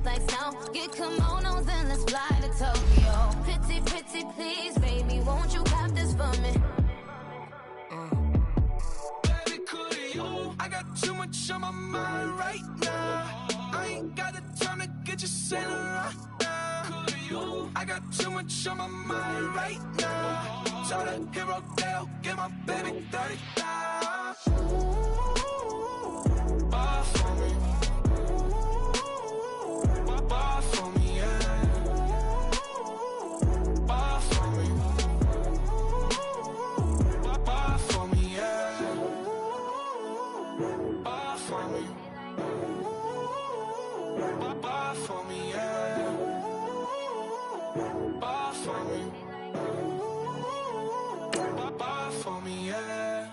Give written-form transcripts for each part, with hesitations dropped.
like snow. Get kimonos and let's fly to Tokyo. Pretty, pretty, please, baby, won't you have this for me? Baby, could you? I got too much on my mind right now. I ain't got the time to get you sent right now. Could you? I got too much on my mind right now. Tell the hero Dale, get my baby 30,000. Bar for me. Bar for me, yeah. Bar for me. Bar for me, yeah. Bar for me. Bar for me, yeah. Bar for me. Bar for me, yeah.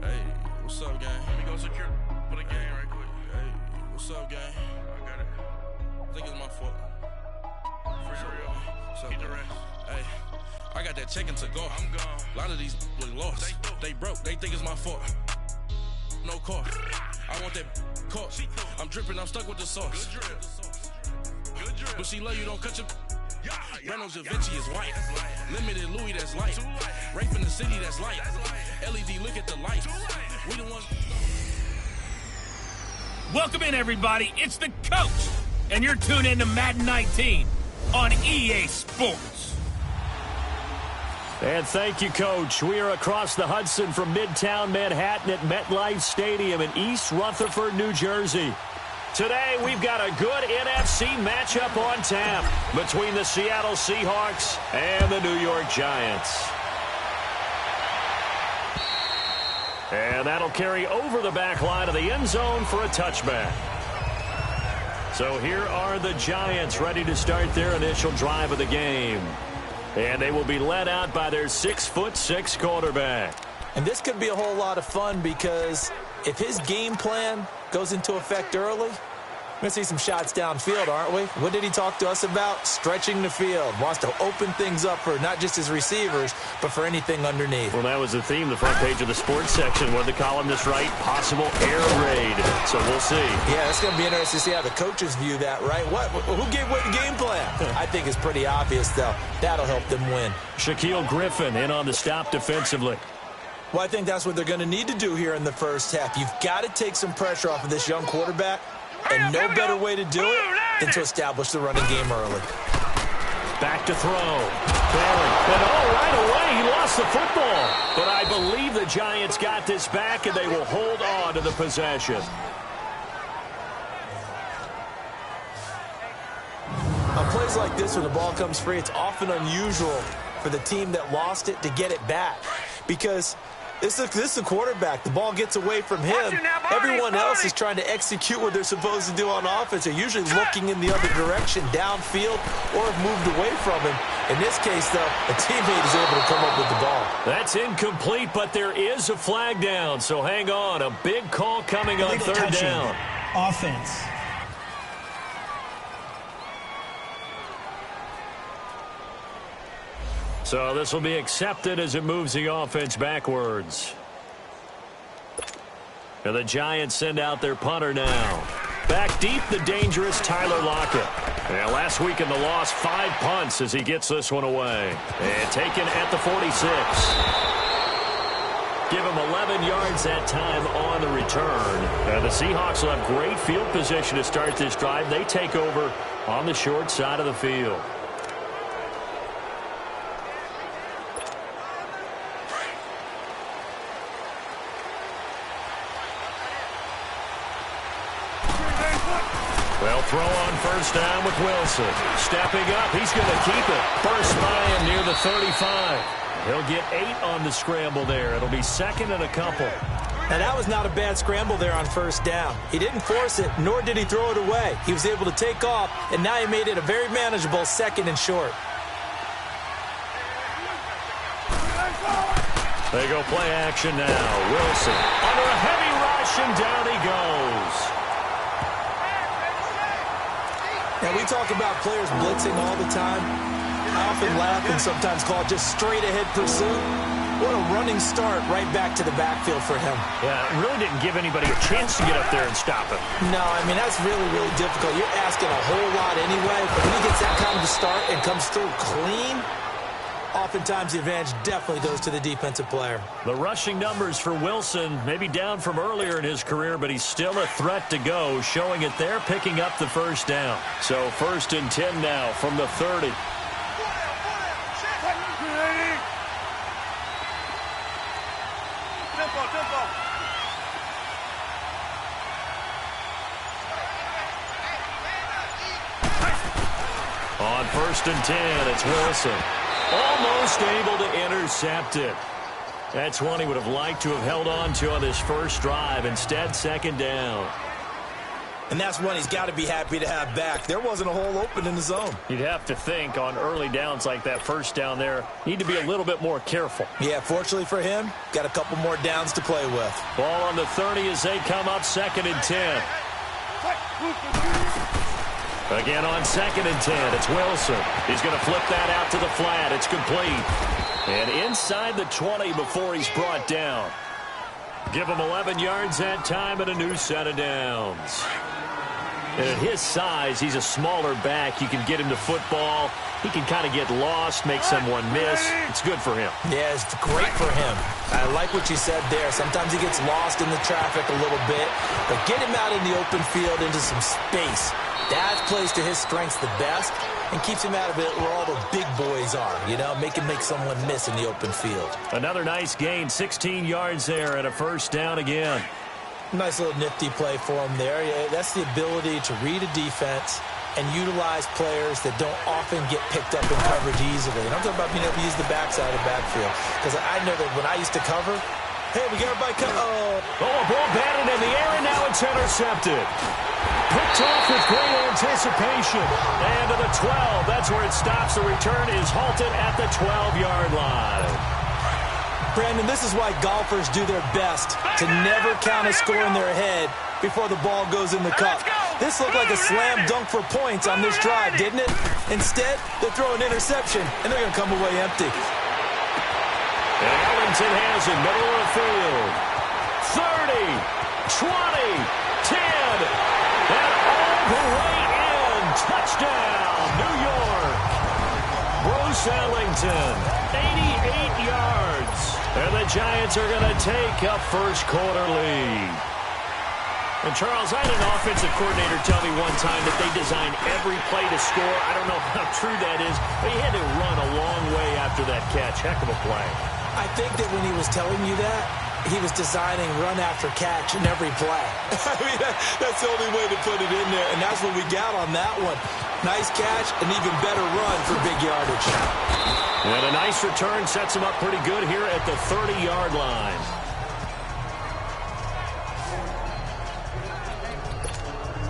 Hey, what's up, gang? Let me go secure for the game right quick. Hey, what's up, gang? I got it. I think it's my fault. For real. Keep the rest. Hey, I got that chicken to go. I'm gone. A lot of these look lost. They broke. They think it's my fault. No cost. I want that cost. I'm dripping. I'm stuck with the sauce. Good drip. Good drip. But she love you. Don't cut your. Reynolds Da Vinci is white. Limited Louis, that's light. Rape in the city, that's light. LED, look at the light. We the ones. Welcome in, everybody. It's the coach, and you're tuned in to Madden 19 on EA Sports. And thank you, Coach. We are across the Hudson from Midtown Manhattan at MetLife Stadium in East Rutherford, New Jersey. Today, we've got a good NFC matchup on tap between the Seattle Seahawks and the New York Giants. And that'll carry over the back line of the end zone for a touchback. So here are the Giants ready to start their initial drive of the game. And they will be led out by their 6'6" quarterback. And this could be a whole lot of fun because if his game plan goes into effect early, we're going to see some shots downfield, aren't we? What did he talk to us about? Stretching the field. Wants to open things up for not just his receivers, but for anything underneath. Well, that was the theme, the front page of the sports section. What did the columnist write? Possible air raid. So we'll see. Yeah, it's going to be interesting to see how the coaches view that, right? Who gave away the game plan? I think it's pretty obvious, though. That'll help them win. Shaquille Griffin in on the stop defensively. Well, I think that's what they're going to need to do here in the first half. You've got to take some pressure off of this young quarterback, and no better way to do it than to establish the running game early. Back to throw. Barry. And right away, he lost the football. But I believe the Giants got this back, and they will hold on to the possession. On plays like this, when the ball comes free, it's often unusual for the team that lost it to get it back. Because this is a quarterback. The ball gets away from him. Everyone else is trying to execute what they're supposed to do on offense. They're usually looking in the other direction, downfield, or have moved away from him. In this case, though, a teammate is able to come up with the ball. That's incomplete, but there is a flag down. So hang on. A big call coming on third down. Offense. So this will be accepted as it moves the offense backwards. And the Giants send out their punter now. Back deep, the dangerous Tyler Lockett. And last week in the loss, 5 punts as he gets this one away. And taken at the 46. Give him 11 yards that time on the return. And the Seahawks will have great field position to start this drive. They take over on the short side of the field. Well, throw on first down with Wilson. Stepping up, he's going to keep it. First by him near the 35. He'll get 8 on the scramble there. It'll be second and a couple. Now, that was not a bad scramble there on first down. He didn't force it, nor did he throw it away. He was able to take off, and now he made it a very manageable second and short. They go play action now. Wilson under a heavy rush, and down he goes. Now, we talk about players blitzing all the time. I often laugh and sometimes call it just straight-ahead pursuit. What a running start right back to the backfield for him. Yeah, it really didn't give anybody a chance to get up there and stop him. No, I mean, that's really, really difficult. You're asking a whole lot anyway, but when he gets that kind of a start and comes through clean, oftentimes the advantage definitely goes to the defensive player. The rushing numbers for Wilson, maybe down from earlier in his career, but he's still a threat to go, showing it there, picking up the first down. So 1st and 10 now from the 30. On 1st and 10, it's Wilson. Almost able to intercept it. That's one he would have liked to have held on to on this first drive. Instead, 2nd down. And that's one he's got to be happy to have back. There wasn't a hole open in the zone. You'd have to think on early downs like that, first down there, need to be a little bit more careful. Yeah, fortunately for him, got a couple more downs to play with. Ball on the 30 as they come up 2nd and 10. Again on 2nd and 10, it's Wilson. He's going to flip that out to the flat. It's complete. And inside the 20 before he's brought down. Give him 11 yards that time and a new set of downs. And at his size, he's a smaller back. You can get him the football. He can kind of get lost, make someone miss. It's good for him. Yeah, it's great for him. I like what you said there. Sometimes he gets lost in the traffic a little bit, but get him out in the open field into some space. That plays to his strengths the best and keeps him out of it where all the big boys are, you know, make someone miss in the open field. Another nice gain, 16 yards there and a first down again. Nice little nifty play for him there. Yeah, that's the ability to read a defense and utilize players that don't often get picked up in coverage easily. And I'm talking about being able to use the backside of the backfield. Because I know that when I used to cover, hey, we got everybody covered. Oh, a ball batted in the air, and now it's intercepted. Picked off with great anticipation. And to the 12, that's where it stops. The return is halted at the 12-yard line. Brandon, this is why golfers do their best to never count a score in their head before the ball goes in the cup. This looked like a slam dunk for points on this drive, didn't it? Instead, they throw an interception, and they're going to come away empty. And Ellington has it, middle of the field. 30, 20, 10, and all the way in. Touchdown, New York. Bruce Ellington, 88 yards. And the Giants are going to take a first quarter lead. And, Charles, I had an offensive coordinator tell me one time that they design every play to score. I don't know how true that is, but he had to run a long way after that catch. Heck of a play. I think that when he was telling you that, he was designing run after catch in every play. I mean, that's the only way to put it in there, and that's what we got on that one. Nice catch, an even better run for big yardage. And a nice return sets him up pretty good here at the 30-yard line.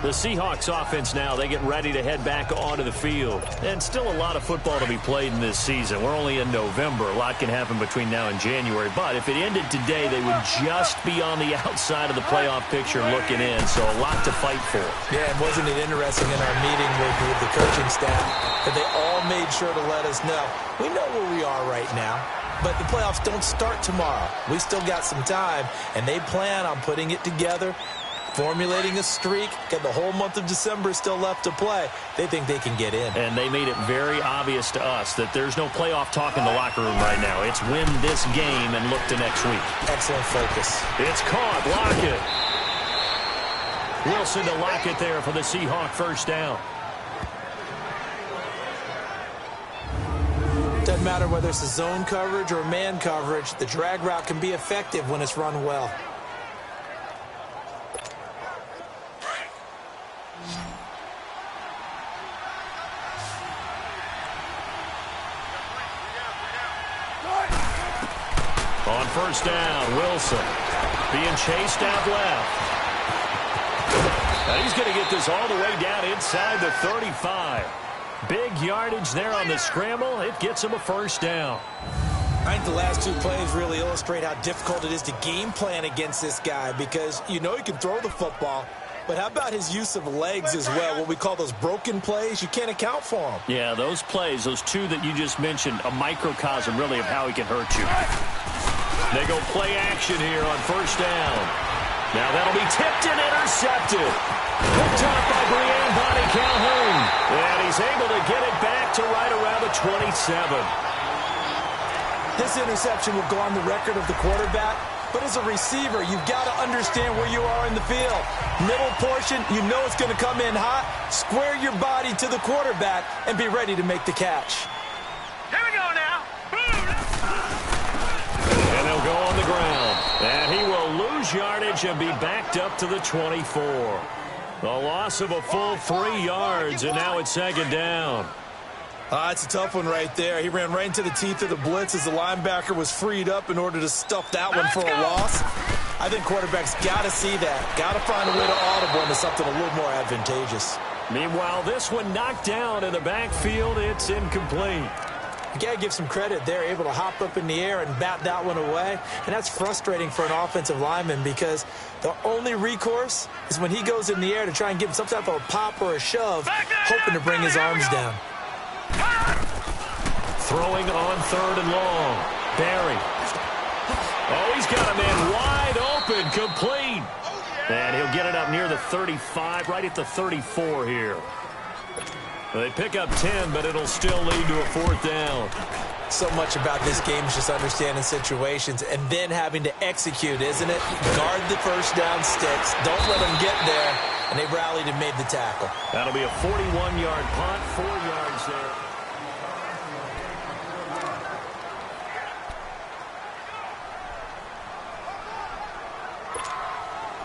The Seahawks offense now, they get ready to head back onto the field. And still a lot of football to be played in this season. We're only in November. A lot can happen between now and January. But if it ended today, they would just be on the outside of the playoff picture looking in. So a lot to fight for. Yeah, and wasn't it interesting in our meeting with the coaching staff that they all made sure to let us know, we know where we are right now. But the playoffs don't start tomorrow. We still got some time, and they plan on putting it together, formulating a streak, got the whole month of December still left to play. They think they can get in. And they made it very obvious to us that there's no playoff talk in the locker room right now. It's win this game and look to next week. Excellent focus. It's caught. Lockett. Wilson to Lockett there for the Seahawk first down. Doesn't matter whether it's a zone coverage or man coverage, the drag route can be effective when it's run well. On first down, Wilson being chased out left. Now he's going to get this all the way down inside the 35. Big yardage there on the scramble. It gets him a first down. I think the last two plays really illustrate how difficult it is to game plan against this guy because you know he can throw the football. But how about his use of legs as well, what we call those broken plays? You can't account for them. Yeah, those plays, those two that you just mentioned, a microcosm really of how he can hurt you. They go play action here on first down. Now that'll be tipped and intercepted. Picked up by Brian Bonnie Calhoun. And he's able to get it back to right around the 27. This interception will go on the record of the quarterback. But as a receiver, you've got to understand where you are in the field. Middle portion, you know it's going to come in hot. Square your body to the quarterback and be ready to make the catch. Here we go now. And they'll go on the ground. And he will lose yardage and be backed up to the 24. The loss of a full 3 yards, and now it's second down. It's a tough one right there. He ran right into the teeth of the blitz as the linebacker was freed up in order to stuff that one for a loss. I think quarterbacks got to see that. Got to find a way to audible into something a little more advantageous. Meanwhile, this one knocked down in the backfield. It's incomplete. You got to give some credit there, able to hop up in the air and bat that one away. And that's frustrating for an offensive lineman because the only recourse is when he goes in the air to try and give him some type of a pop or a shove, hoping to bring his arms down. Throwing on third and long. Barry. Oh, he's got a man wide open, complete. And he'll get it up near the 35, right at the 34 here. They pick up 10, but it'll still lead to a fourth down. So much about this game is just understanding situations and then having to execute, isn't it? Guard the first down sticks. Don't let them get there. And they rallied and made the tackle. That'll be a 41-yard punt, 4 yards there.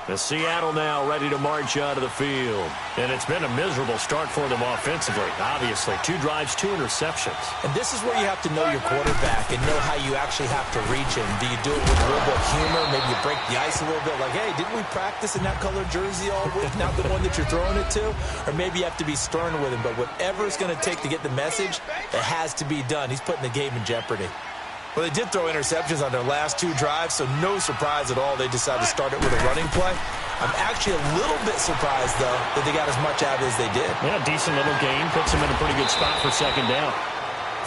The Seattle now ready to march out of the field. And it's been a miserable start for them offensively, obviously. 2 drives, 2 interceptions. And this is where you have to know your quarterback and know how you actually have to reach him. Do you do it with a little bit of humor? Maybe you break the ice a little bit. Like, hey, didn't we practice in that colored jersey all week? Not the one that you're throwing it to? Or maybe you have to be stern with him. But whatever it's going to take to get the message, it has to be done. He's putting the game in jeopardy. Well, they did throw interceptions on their last 2 drives, so no surprise at all they decided to start it with a running play. I'm actually a little bit surprised, though, that they got as much out of it as they did. Yeah, decent little gain. Puts him in a pretty good spot for second down.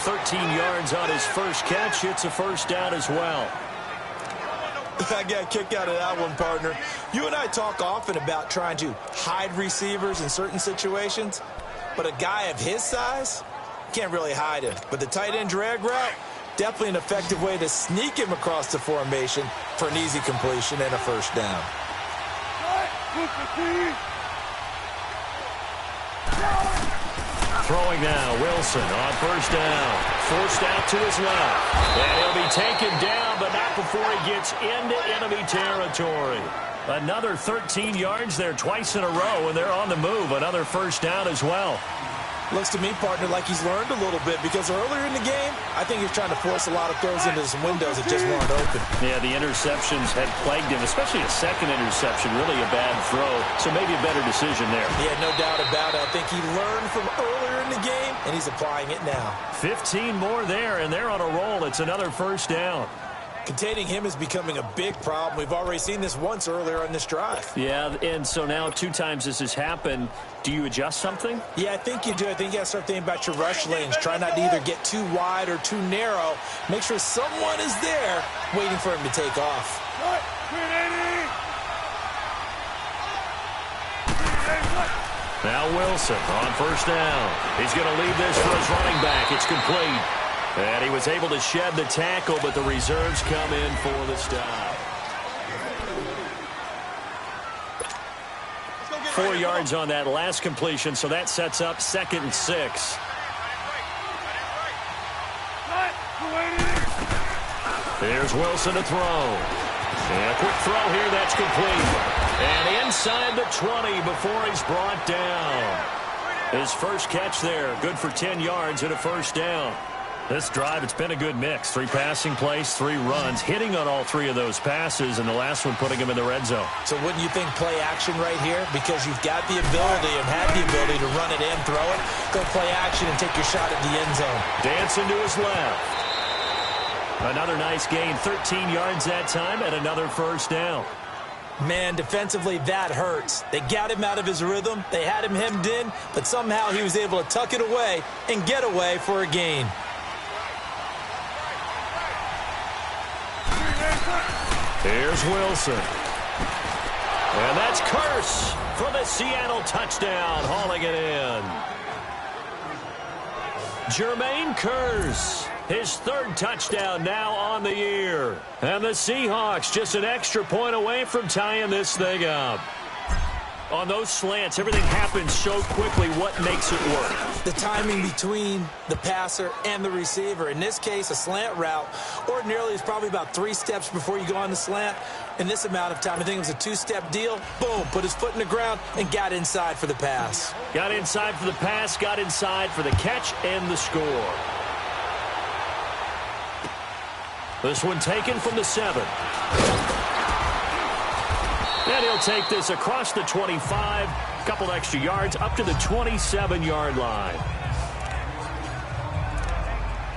13 yards on his first catch. It's a first down as well. I got a kick out of that one, partner. You and I talk often about trying to hide receivers in certain situations, but a guy of his size can't really hide him. But the tight end drag route, definitely an effective way to sneak him across the formation for an easy completion and a first down. Throwing now, Wilson on first down. Forced out to his left. And he'll be taken down, but not before he gets into enemy territory. Another 13 yards there twice in a row, and they're on the move. Another first down as well. Looks to me, partner, like he's learned a little bit because earlier in the game, I think he's trying to force a lot of throws into some windows that just weren't open. Yeah, the interceptions had plagued him, especially a second interception, really a bad throw. So maybe a better decision there. Yeah, no doubt about it. I think he learned from earlier in the game, and he's applying it now. 15 more there, and they're on a roll. It's another first down. Containing him is becoming a big problem. We've already seen this once earlier on this drive. Yeah, and so now 2 times this has happened. Do you adjust something? Yeah, I think you do. I think you got to start thinking about your rush lanes. Try not to either get too wide or too narrow. Make sure someone is there waiting for him to take off. Now Wilson on first down. He's going to leave this for his running back. It's complete. And he was able to shed the tackle, but the reserves come in for the stop. 4 yards on that last completion, so that sets up 2nd and 6. Here's Wilson to throw. And a quick throw here, that's complete. And inside the 20 before he's brought down. His first catch there, good for 10 yards and a first down. This drive, it's been a good mix. 3 passing plays, 3 runs, hitting on all 3 of those passes, and the last one putting him in the red zone. So wouldn't you think play action right here? Because you've got the ability and had the ability to run it in, throw it, go play action and take your shot at the end zone. Dancing to his left. Another nice gain, 13 yards that time, and another first down. Man, defensively, that hurts. They got him out of his rhythm. They had him hemmed in, but somehow he was able to tuck it away and get away for a gain. Here's Wilson. And that's Curse for the Seattle touchdown, hauling it in. Jermaine Curse, his third touchdown now on the year. And the Seahawks just an extra point away from tying this thing up. On those slants, everything happens so quickly. What makes it work? The timing between the passer and the receiver. In this case, a slant route ordinarily is probably about 3 steps before you go on the slant. In this amount of time, I think it was a 2-step deal. Boom, put his foot in the ground and got inside for the pass. Got inside for the pass, got inside for the catch and the score. This one taken from the 7. And he'll take this across the 25, a couple extra yards, up to the 27-yard line.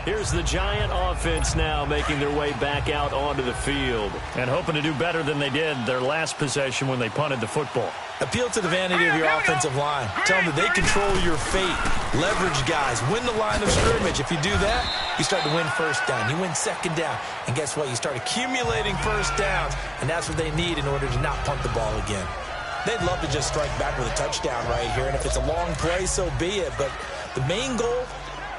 Here's the Giant offense now making their way back out onto the field and hoping to do better than they did their last possession when they punted the football. Appeal to the vanity of your offensive line. Tell them that they control your fate. Leverage guys. Win the line of scrimmage. If you do that, you start to win first down. You win second down. And guess what? You start accumulating first downs. And that's what they need in order to not punt the ball again. They'd love to just strike back with a touchdown right here. And if it's a long play, so be it. But the main goal,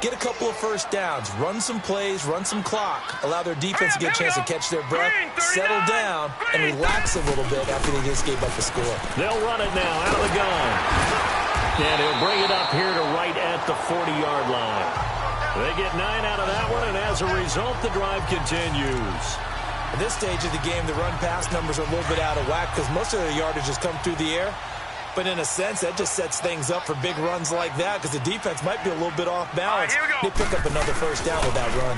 get a couple of first downs, run some plays, run some clock, allow their defense to get a chance to catch their breath, settle down, and relax a little bit after they just gave up the score. They'll run it now out of the gun. And he'll bring it up here to right at the 40-yard line. They get 9 out of that one, and as a result, the drive continues. At this stage of the game, the run-pass numbers are a little bit out of whack because most of their yardage has come through the air. But in a sense, that just sets things up for big runs like that because the defense might be a little bit off balance. They pick up another first down with that run.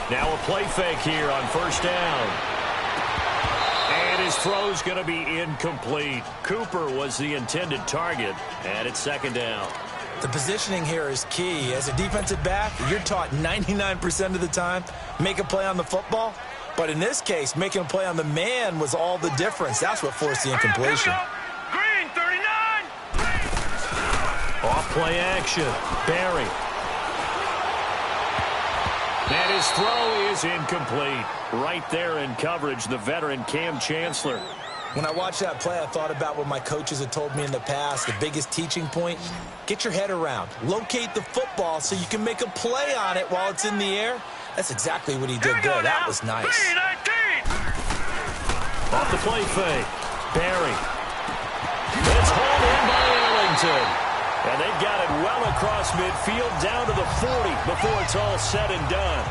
Now a play fake here on first down. And his throw's going to be incomplete. Cooper was the intended target, and it's second down. The positioning here is key. As a defensive back, you're taught 99% of the time, make a play on the football. But in this case, making a play on the man was all the difference. That's what forced the incompletion. Off play action. Barry. And his throw is incomplete. Right there in coverage, the veteran Cam Chancellor. When I watched that play, I thought about what my coaches had told me in the past. The biggest teaching point, get your head around. Locate the football so you can make a play on it while it's in the air. That's exactly what he did there. That was nice. Off the play fake. Barry. It's hauled in by Ellington. And they've got it well across midfield down to the 40 before it's all said and done.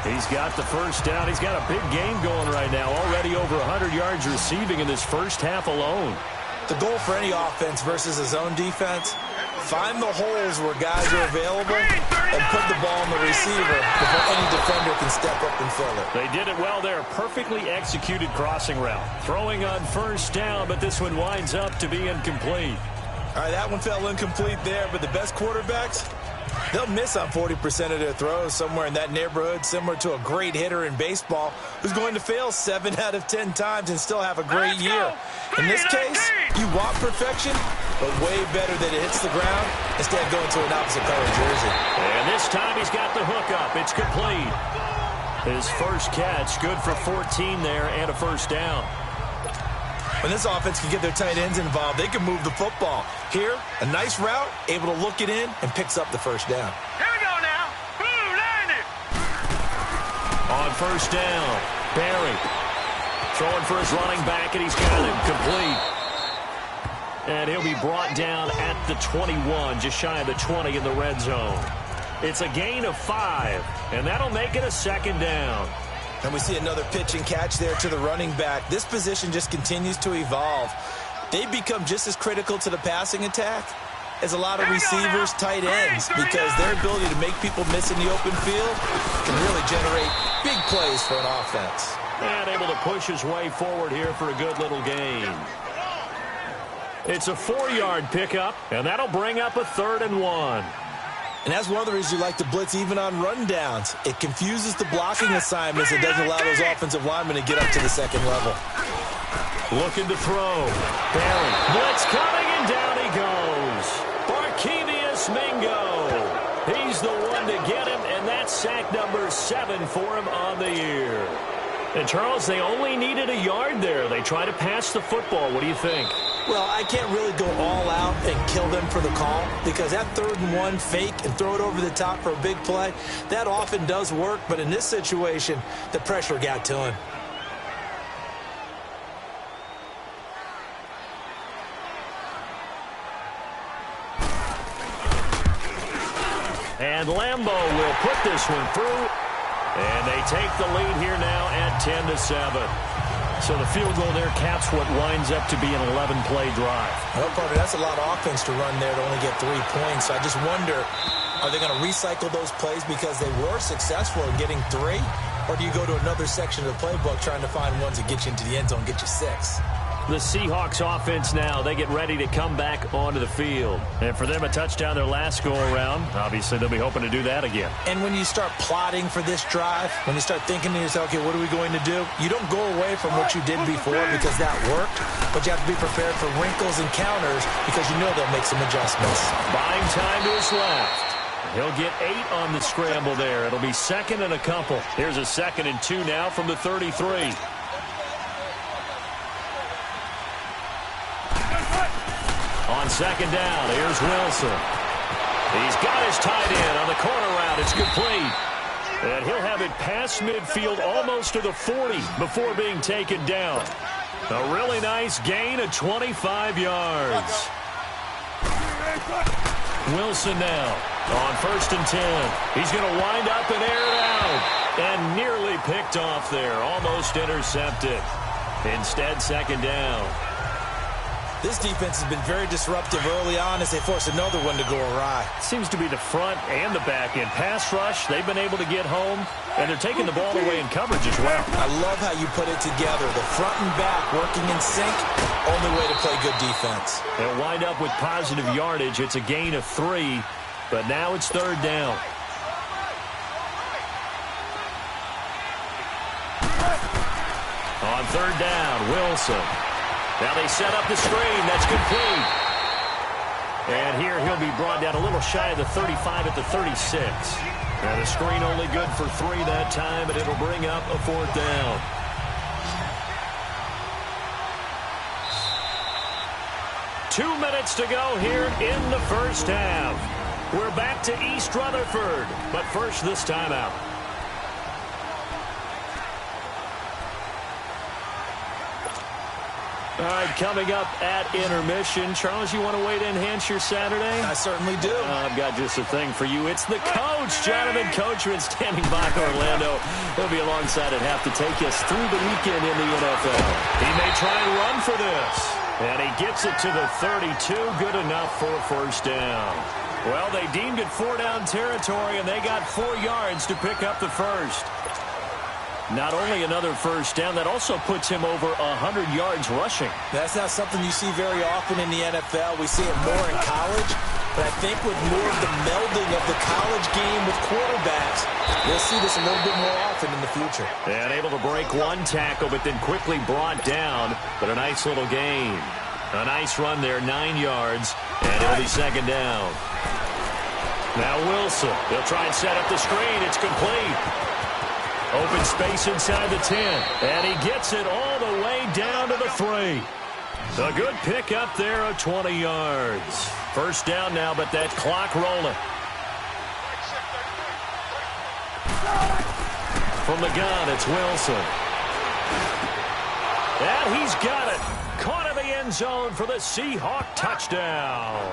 He's got the first down. He's got a big game going right now. Already over 100 yards receiving in this first half alone. The goal for any offense versus a zone defense, find the holes where guys are available and put the ball on the receiver before any defender can step up and fill it. They did it well there. Perfectly executed crossing route. Throwing on first down, but this one winds up to be incomplete. All right, that one fell incomplete there, but the best quarterbacks, they'll miss on 40% of their throws, somewhere in that neighborhood, similar to a great hitter in baseball who's going to fail 7 out of 10 times and still have a great year. In this case, you want perfection, but way better that it hits the ground instead of going to an opposite color jersey. And this time he's got the hook up. It's complete. His first catch, good for 14 there and a first down. When this offense can get their tight ends involved, they can move the football. Here, a nice route, able to look it in, and picks up the first down. Here we go now. Boom, land it. On first down, Barry throwing for his running back, and he's got him complete. And he'll be brought down at the 21, just shy of the 20 in the red zone. It's a gain of 5, and that'll make it a second down. And we see another pitch and catch there to the running back. This position just continues to evolve. They become just as critical to the passing attack as a lot of receivers, tight ends, because their ability to make people miss in the open field can really generate big plays for an offense. And able to push his way forward here for a good little gain. It's a 4-yard pickup, and that'll bring up a 3rd and 1. And that's one of the reasons you like to blitz even on rundowns. It confuses the blocking assignments. It doesn't allow those offensive linemen to get up to the second level. Looking to throw. Barry. Blitz coming, and down he goes. Barkevius Mingo. He's the one to get him, and that's sack number 7 for him on the year. And, Charles, they only needed a yard there. They try to pass the football. What do you think? Well, I can't really go all out and kill them for the call because that 3rd and 1 fake and throw it over the top for a big play, that often does work. But in this situation, the pressure got to him. And Lambeau will put this one through. And they take the lead here now at 10-7. So the field goal there caps what winds up to be an 11-play drive. Well, partner, that's a lot of offense to run there to only get 3 points. So I just wonder, are they going to recycle those plays because they were successful in getting 3? Or do you go to another section of the playbook trying to find ones that get you into the end zone and get you 6? The Seahawks offense now, they get ready to come back onto the field. And for them, a touchdown their last go-around. Obviously, they'll be hoping to do that again. And when you start plotting for this drive, when you start thinking to yourself, okay, what are we going to do? You don't go away from what you did before because that worked, but you have to be prepared for wrinkles and counters because you know they'll make some adjustments. Buying time to his left. He'll get 8 on the scramble there. It'll be 2nd and a couple. Here's a 2nd and 2 now from the 33. On 2nd down, here's Wilson. He's got his tight end on the corner route. It's complete. And he'll have it past midfield almost to the 40 before being taken down. A really nice gain of 25 yards. Wilson now on 1st and 10. He's going to wind up and air it out. And nearly picked off there. Almost intercepted. Instead, 2nd down. This defense has been very disruptive early on as they force another one to go awry. Seems to be the front and the back end. Pass rush, they've been able to get home, and they're taking the ball away in coverage as well. I love how you put it together. The front and back working in sync, only way to play good defense. They'll wind up with positive yardage. It's a gain of 3, but now it's 3rd down. On 3rd down, Wilson. Now they set up the screen. That's complete. And here he'll be brought down a little shy of the 35 at the 36. And the screen only good for 3 that time, but it'll bring up a 4th down. Two minutes to go here in the first half. We're back to East Rutherford, but first this timeout. All right, coming up at intermission. Charles, you want to wait to enhance your Saturday? I certainly do. I've got just a thing for you. It's the coach, Jonathan Coachman, standing by Orlando. He'll be alongside at half to take us through the weekend in the NFL. He may try and run for this. And he gets it to the 32. Good enough for a 1st down. Well, they deemed it 4-down territory, and they got 4 yards to pick up the 1st. Not only another 1st down, that also puts him over 100 yards rushing. That's not something you see very often in the NFL. We see it more in college. But I think with more of the melding of the college game with quarterbacks, we'll see this a little bit more often in the future. And able to break 1 tackle, but then quickly brought down. But a nice little gain. A nice run there, 9 yards. And it'll be 2nd down. Now Wilson. He'll try and set up the screen. It's complete. Open space inside the 10. And he gets it all the way down to the 3. A good pick up there of 20 yards. 1st down now, but that clock rolling. From the gun, it's Wilson. And he's got it. Caught in the end zone for the Seahawk touchdown.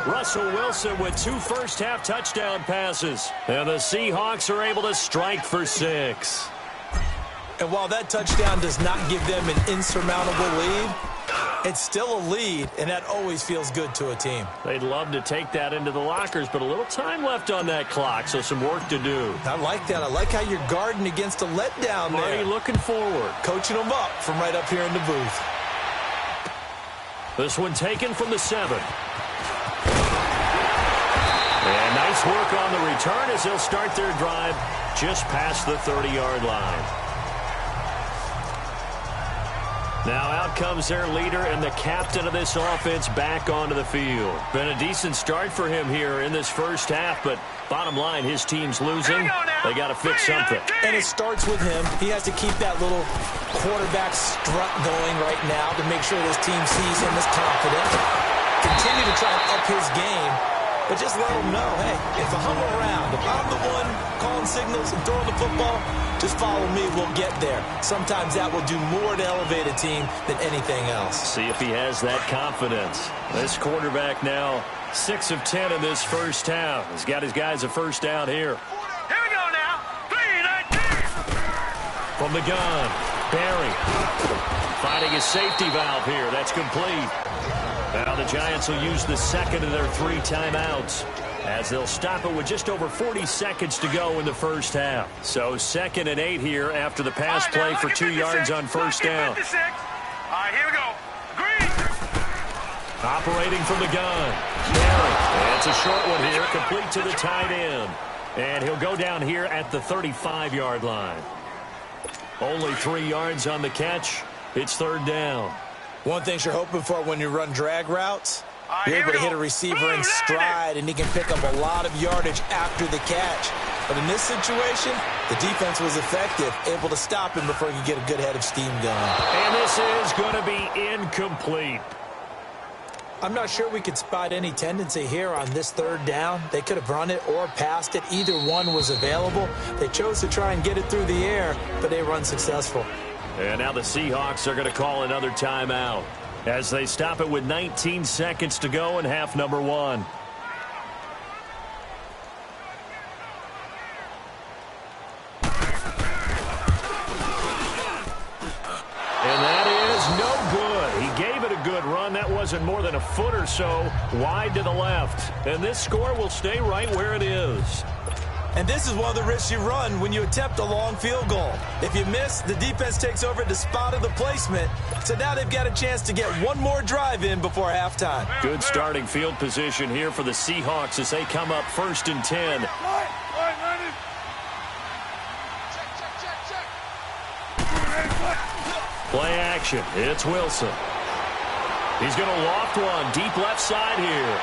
Russell Wilson with 2 first-half touchdown passes. And the Seahawks are able to strike for 6. And while that touchdown does not give them an insurmountable lead, it's still a lead, and that always feels good to a team. They'd love to take that into the lockers, but a little time left on that clock, so some work to do. I like that. I like how you're guarding against a letdown there. Marty looking forward. Coaching them up from right up here in the booth. This one taken from the 7. And nice work on the return as they'll start their drive just past the 30-yard line. Now out comes their leader and the captain of this offense back onto the field. Been a decent start for him here in this first half, but bottom line, his team's losing. They got to fix something. And it starts with him. He has to keep that little quarterback strut going right now to make sure this team sees him as confident. Continue to try and up his game, but just let him know, hey, if I'm around, if I'm the one calling signals and throwing the football, just follow me, we'll get there. Sometimes that will do more to elevate a team than anything else. See if he has that confidence. This quarterback now 6 of 10 in this first half. He's got his guys a first down here. Here we go now. 3-19. From the gun, Barry finding his safety valve here. That's complete. Now the Giants will use the second of their 3 timeouts as they'll stop it with just over 40 seconds to go in the first half. So 2nd and 8 here after the pass play for 2 yards on first down. 56. All right, here we go. Green. Operating from the gun, Barry. It's a short one here, complete to the tight end. And he'll go down here at the 35-yard line. Only 3 yards on the catch. It's 3rd down. One thing you're hoping for when you run drag routes, you're able to hit a receiver in stride, and he can pick up a lot of yardage after the catch. But in this situation, the defense was effective, able to stop him before he could get a good head of steam going. And this is going to be incomplete. I'm not sure we could spot any tendency here on this 3rd down. They could have run it or passed it. Either one was available. They chose to try and get it through the air, but they were unsuccessful. And now the Seahawks are going to call another timeout as they stop it with 19 seconds to go in half number 1. And that is no good. He gave it a good run. That wasn't more than a foot or so wide to the left. And this score will stay right where it is. And this is one of the risks you run when you attempt a long field goal. If you miss, the defense takes over at the spot of the placement. So now they've got a chance to get one more drive in before halftime. Good starting field position here for the Seahawks as they come up 1st and 10. Play action. It's Wilson. He's going to loft one deep left side here.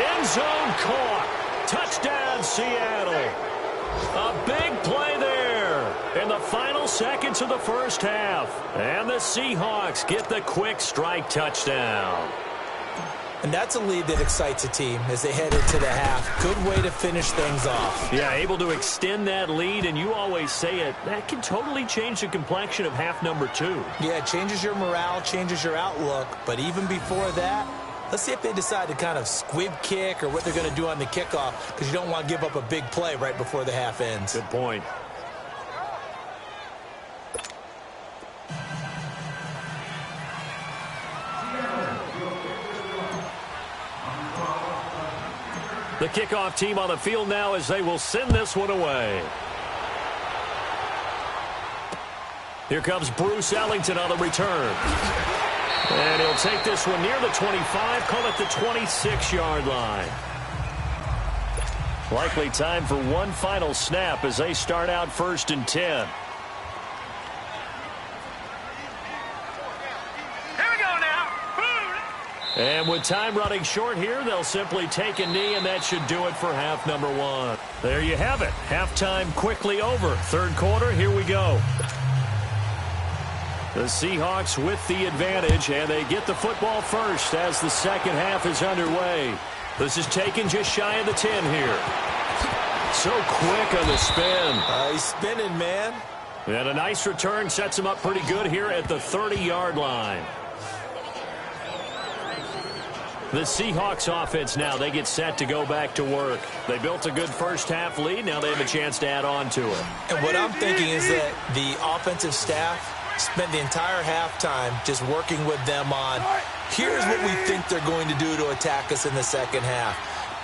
End zone caught. Touchdown, Seattle. A big play there in the final seconds of the first half. And the Seahawks get the quick strike touchdown. And that's a lead that excites a team as they head into the half. Good way to finish things off. Yeah, able to extend that lead, and you always say it, that can totally change the complexion of half number 2. Yeah, it changes your morale, changes your outlook. But even before that, let's see if they decide to kind of squib kick or what they're going to do on the kickoff, because you don't want to give up a big play right before the half ends. Good point. The kickoff team on the field now as they will send this one away. Here comes Bruce Ellington on the return. And he'll take this one near the 25, call it the 26-yard line. Likely time for one final snap as they start out 1st and 10. Here we go now. And with time running short here, they'll simply take a knee, and that should do it for half number 1. There you have it. Halftime quickly over. 3rd quarter, here we go. The Seahawks with the advantage, and they get the football first as the second half is underway. This is taken just shy of the 10 here. So quick on the spin. He's spinning, man. And a nice return sets him up pretty good here at the 30-yard line. The Seahawks offense now, they get set to go back to work. They built a good first half lead. Now they have a chance to add on to it. And what I'm thinking is that the offensive staff spent the entire halftime just working with them on, here's what we think they're going to do to attack us in the second half.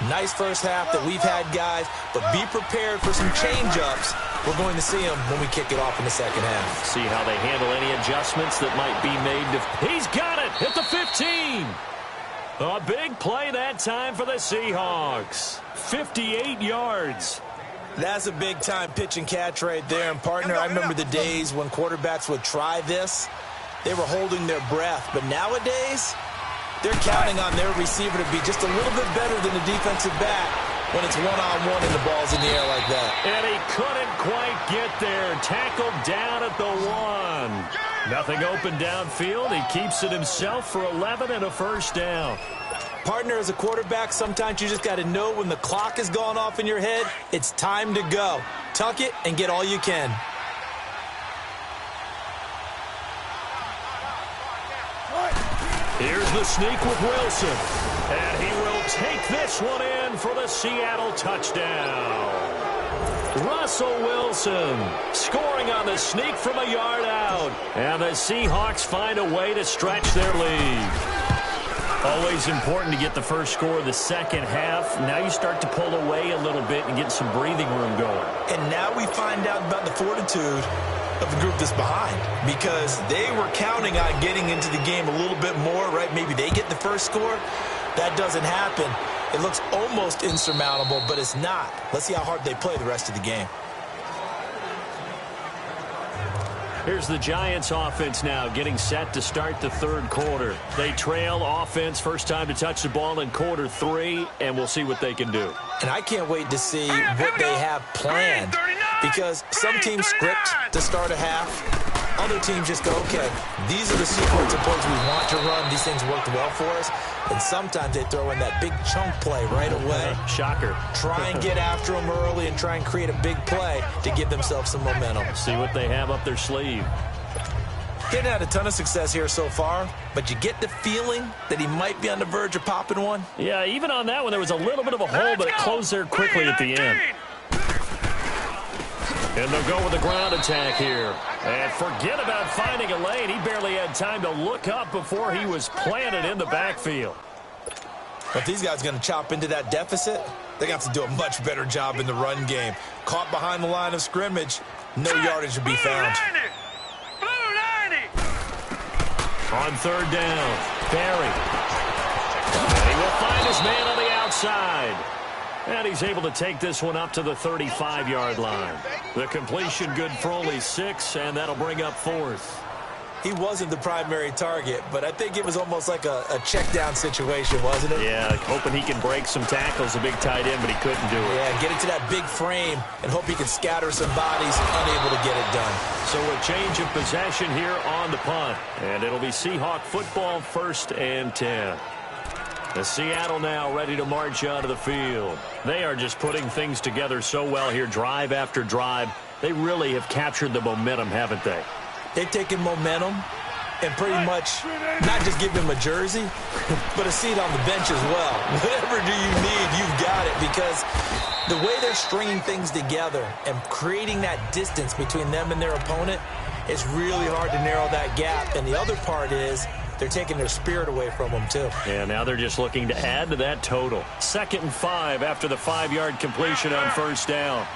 Nice first half that we've had, guys, but be prepared for some change-ups. We're going to see them when we kick it off in the second half. See how they handle any adjustments that might be made. He's got it at the 15. A big play that time for the Seahawks. 58 yards. That's a big-time pitch and catch right there. And, partner, I remember the days when quarterbacks would try this. they were holding their breath. But nowadays, they're counting on their receiver to be just a little bit better than the defensive back when it's one-on-one and the ball's in the air like that. And he couldn't quite get there. Tackled down at the 1. Nothing open downfield. He keeps it himself for 11 and a first down. Partner, as a quarterback, sometimes you just got to know when the clock has gone off in your head, it's time to go. Tuck it and get all you can. Here's the sneak with Wilson. And he will take this one in for the Seattle touchdown. Russell Wilson scoring on the sneak from a yard out. And the Seahawks find a way to stretch their lead. Always important to get the first score of the second half. Now you start to pull away a little bit and get some breathing room going. And now we find out about the fortitude of the group that's behind, because they were counting on getting into the game a little bit more, right? Maybe they get the first score. That doesn't happen. It looks almost insurmountable, but it's not. Let's see how hard they play the rest of the game. Here's the Giants offense now getting set to start the third quarter. They trail offense, first time to touch the ball in quarter 3, and we'll see what they can do. And I can't wait to see what they have planned, because some teams script to start a half. Other teams just go, okay, these are the sequence of plays we want to run. These things worked well for us. And sometimes they throw in that big chunk play right away. Shocker. Try and get after them early and try and create a big play to give themselves some momentum. See what they have up their sleeve. Didn't have a ton of success here so far, but you get the feeling that he might be on the verge of popping one. Yeah, even on that one, there was a little bit of a hole, but it closed there quickly at the end. And they'll go with the ground attack here. And forget about finding a lane. He barely had time to look up before he was planted in the backfield. If these guys are going to chop into that deficit, they're going to have to do a much better job in the run game. Caught behind the line of scrimmage, no yardage to be found. On third down, Barry. And he will find his man on the outside. And he's able to take this one up to the 35-yard line. The completion good for only 6, and that'll bring up 4th. He wasn't the primary target, but I think it was almost like a check-down situation, wasn't it? Yeah, hoping he can break some tackles, a big tight end, but he couldn't do it. Yeah, get into that big frame and hope he can scatter some bodies, unable to get it done. So a change of possession here on the punt, and it'll be Seahawk football, 1st and 10. The Seattle now ready to march out of the field. They are just putting things together so well here, drive after drive. They really have captured the momentum, haven't they? They've taken momentum and pretty much not just give him a jersey, but a seat on the bench as well. Whatever do you need, you've got it, because the way they're stringing things together and creating that distance between them and their opponent, it's really hard to narrow that gap. And the other part is they're taking their spirit away from them, too. Yeah, now they're just looking to add to that total. 2nd and 5 after the 5-yard completion on first down.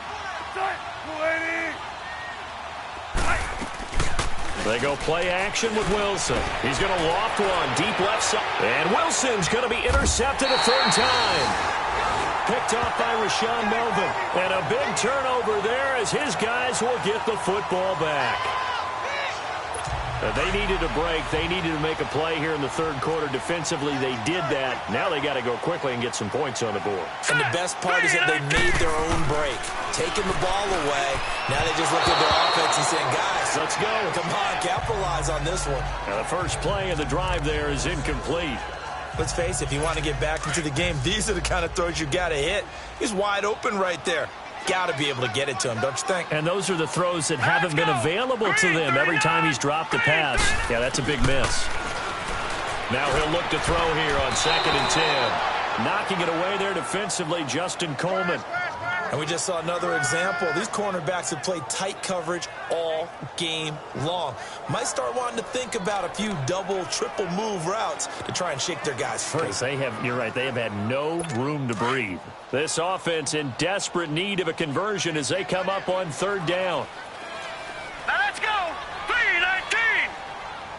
They go play action with Wilson. He's going to loft one deep left side. And Wilson's going to be intercepted a 3rd time. Picked off by Rashawn Melvin. And a big turnover there as his guys will get the football back. They needed a break. They needed to make a play here in the 3rd quarter. Defensively, they did that. Now they got to go quickly and get some points on the board. And the best part is that they made their own break. Taking the ball away. Now they just looked at their offense and saying, guys, let's go. Come on, capitalize on this one. Now the first play of the drive there is incomplete. Let's face it, if you want to get back into the game, these are the kind of throws you got to hit. He's wide open right there. Got to be able to get it to him, don't you think? And those are the throws that haven't been available to them every time he's dropped a pass. Yeah, that's a big miss. Now he'll look to throw here on 2nd and 10. Knocking it away there defensively, Justin Coleman. And we just saw another example. These cornerbacks have played tight coverage all game long. Might start wanting to think about a few double, triple move routes to try and shake their guys free. You're right, they have had no room to breathe. This offense in desperate need of a conversion as they come up on 3rd down. Now let's go. 3-19.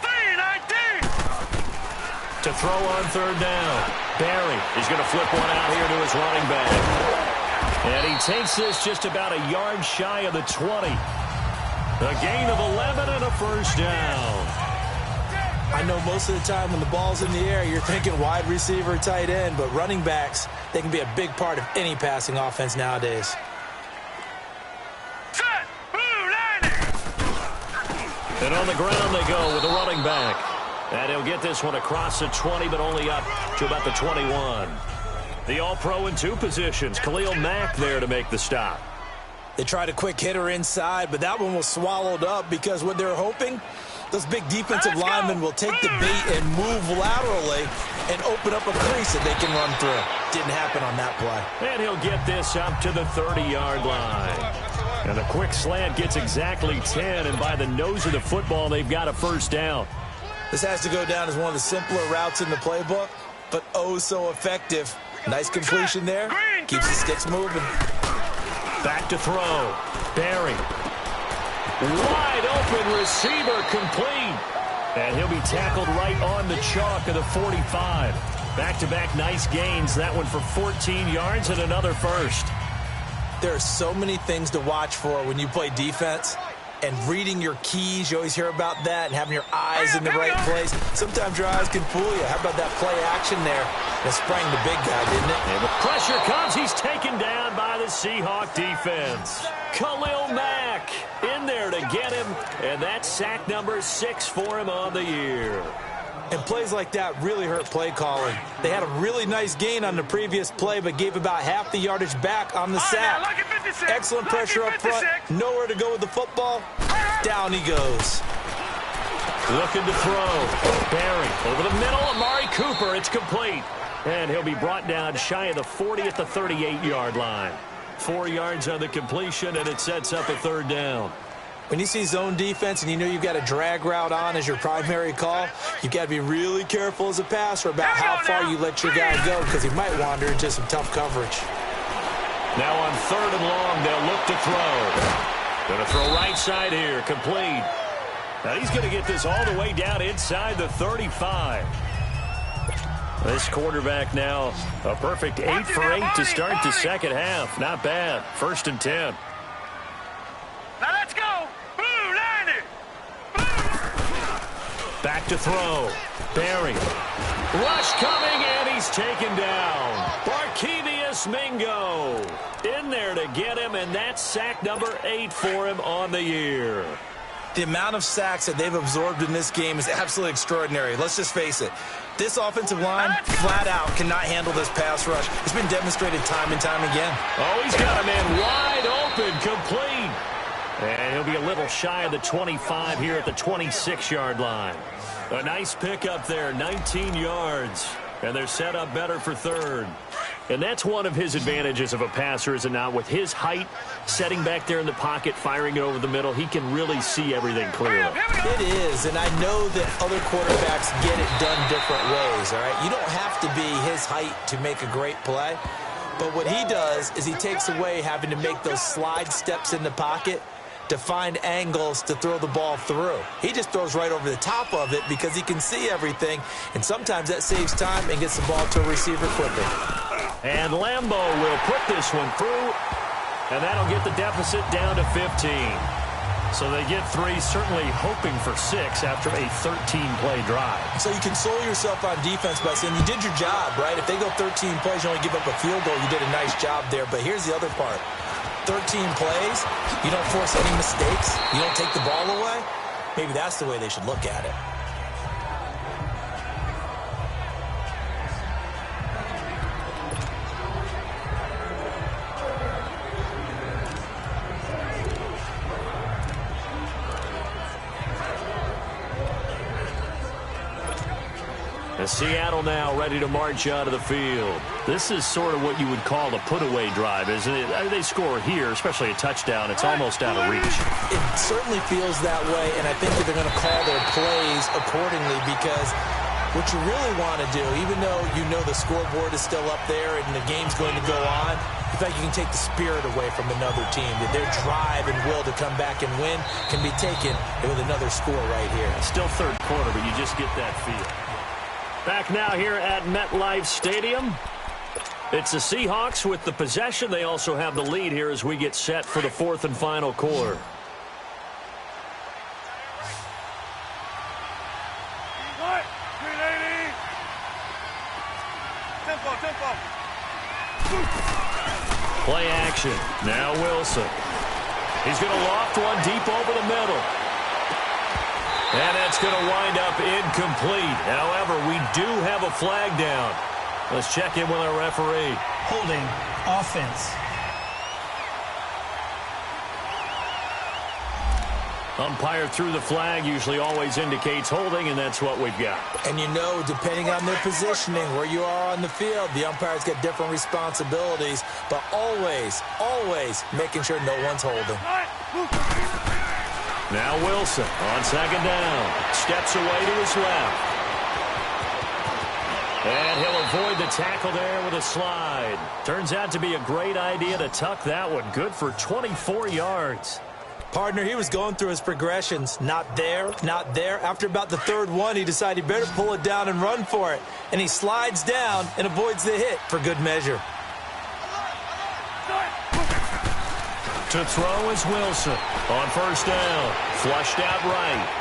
3-19. To throw on 3rd down. Barry is going to flip one out here to his running back. And he takes this just about a yard shy of the 20. A gain of 11 and a first down. I know most of the time when the ball's in the air, you're thinking wide receiver, tight end, but running backs, they can be a big part of any passing offense nowadays. And on the ground they go with a running back. And he'll get this one across the 20, but only up to about the 21. The All-Pro in 2 positions. Khalil Mack there to make the stop. They tried a quick hitter inside, but that one was swallowed up because what they're hoping, those big defensive linemen will take the bait and move laterally and open up a crease that they can run through. Didn't happen on that play. And he'll get this up to the 30-yard line. And the quick slant gets exactly 10, and by the nose of the football, they've got a first down. This has to go down as one of the simpler routes in the playbook, but oh so effective. Nice completion there. Keeps the sticks moving. Back to throw. Barry. Wide open receiver complete. And he'll be tackled right on the chalk of the 45. Back-to-back nice gains. That one for 14 yards and another first. There are so many things to watch for when you play defense. And reading your keys, you always hear about that, and having your eyes in the right place. Sometimes your eyes can fool you. How about that play action there? It sprang the big guy, didn't it? And the pressure comes. He's taken down by the Seahawk defense. Khalil Mack in there to get him, and that's sack number 6 for him on the year. And plays like that really hurt play calling. They had a really nice gain on the previous play, but gave about half the yardage back on the sack. Excellent pressure up front. Nowhere to go with the football. Down he goes. Looking to throw. Barry over the middle. Amari Cooper. It's complete. And he'll be brought down shy of the 40 at the 38-yard line. 4 yards on the completion, and it sets up a third down. When you see zone defense and you know you've got a drag route on as your primary call, you've got to be really careful as a passer about how far you let your guy go because he might wander into some tough coverage. Now on 3rd and long, they'll look to throw. Going to throw right side here, complete. Now he's going to get this all the way down inside the 35. This quarterback now a perfect 8 for 8 to start the second half. Not bad. 1st and 10. Now let's go. Back to throw. Barry. Rush coming, and he's taken down. Barkevius Mingo in there to get him, and that's sack number 8 for him on the year. The amount of sacks that they've absorbed in this game is absolutely extraordinary. Let's just face it. This offensive line, flat out, cannot handle this pass rush. It's been demonstrated time and time again. Oh, he's got a man wide open, complete. And he'll be a little shy of the 25 here at the 26-yard line. A nice pickup there, 19 yards. And they're set up better for 3rd. And that's one of his advantages of a passer, is it not? With his height, setting back there in the pocket, firing it over the middle, he can really see everything clearly. It is, and I know that other quarterbacks get it done different ways, all right? You don't have to be his height to make a great play. But what he does is he takes away having to make those slide steps in the pocket to find angles to throw the ball through. He just throws right over the top of it because he can see everything, and sometimes that saves time and gets the ball to a receiver quicker. And Lambo will put this one through, and that'll get the deficit down to 15. So they get 3, certainly hoping for 6 after a 13-play drive. So you console yourself on defense by saying you did your job, right? If they go 13 plays, you only give up a field goal, you did a nice job there. But here's the other part. 13 plays, you don't force any mistakes, you don't take the ball away. Maybe that's the way they should look at it. And Seattle now ready to march out of the field. This is sort of what you would call a put-away drive, isn't it? They score here, especially a touchdown. It's almost out of reach. It certainly feels that way, and I think that they're going to call their plays accordingly because what you really want to do, even though you know the scoreboard is still up there and the game's going to go on, in fact, you can take the spirit away from another team. That their drive and will to come back and win can be taken with another score right here. Still 3rd quarter, but you just get that feel. Back now here at MetLife Stadium. It's the Seahawks with the possession. They also have the lead here as we get set for the 4th and final quarter. Play action. Now Wilson. He's going to loft one deep over the middle. And that's going to wind up incomplete. However, we do have a flag down. Let's check in with our referee. Holding offense. Umpire threw the flag, usually always indicates holding, and that's what we've got. And you know, depending on their positioning, where you are on the field, the umpires get different responsibilities, but always, always making sure no one's holding. Now Wilson on second down. Steps away to his left. And he'll avoid the tackle there with a slide. Turns out to be a great idea to tuck that one. Good for 24 yards. Partner, he was going through his progressions. Not there, not there. After about the third one, he decided he better pull it down and run for it. And he slides down and avoids the hit for good measure. To throw is Wilson on first down. Flushed out right.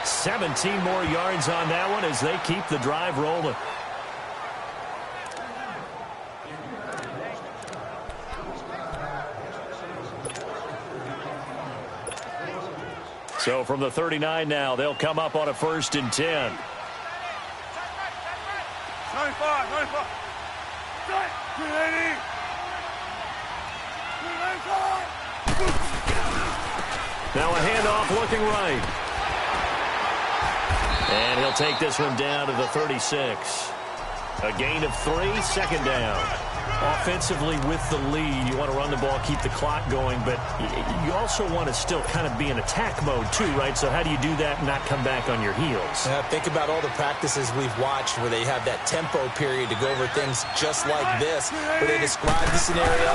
17 more yards on that one as they keep the drive rolling. So from the 39 now, they'll come up on a 1st and 10. 95. Now a handoff looking right. And he'll take this one down to the 36. A gain of 3, second down. Offensively with the lead, you want to run the ball, keep the clock going, but you also want to still kind of be in attack mode too, right? So how do you do that and not come back on your heels? Think about all the practices we've watched where they have that tempo period to go over things just like this, where they describe the scenario,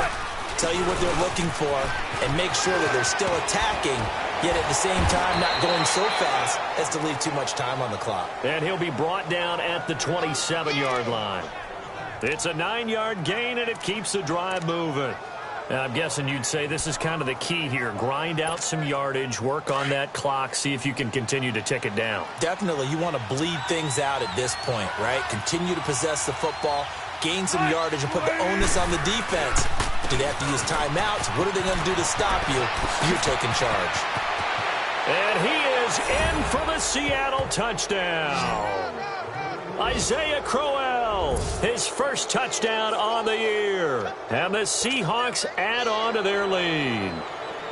tell you what they're looking for, and make sure that they're still attacking, yet at the same time not going so fast as to leave too much time on the clock. And he'll be brought down at the 27-yard line. It's a 9-yard gain, and it keeps the drive moving. And I'm guessing you'd say this is kind of the key here. Grind out some yardage, work on that clock, see if you can continue to tick it down. Definitely, you want to bleed things out at this point, right? Continue to possess the football, gain some yardage, and put the onus on the defense. Do they have to use timeouts? What are they going to do to stop you? You're taking charge. And he is in for the Seattle touchdown. Isaiah Crowell, his first touchdown on the year. And the Seahawks add on to their lead.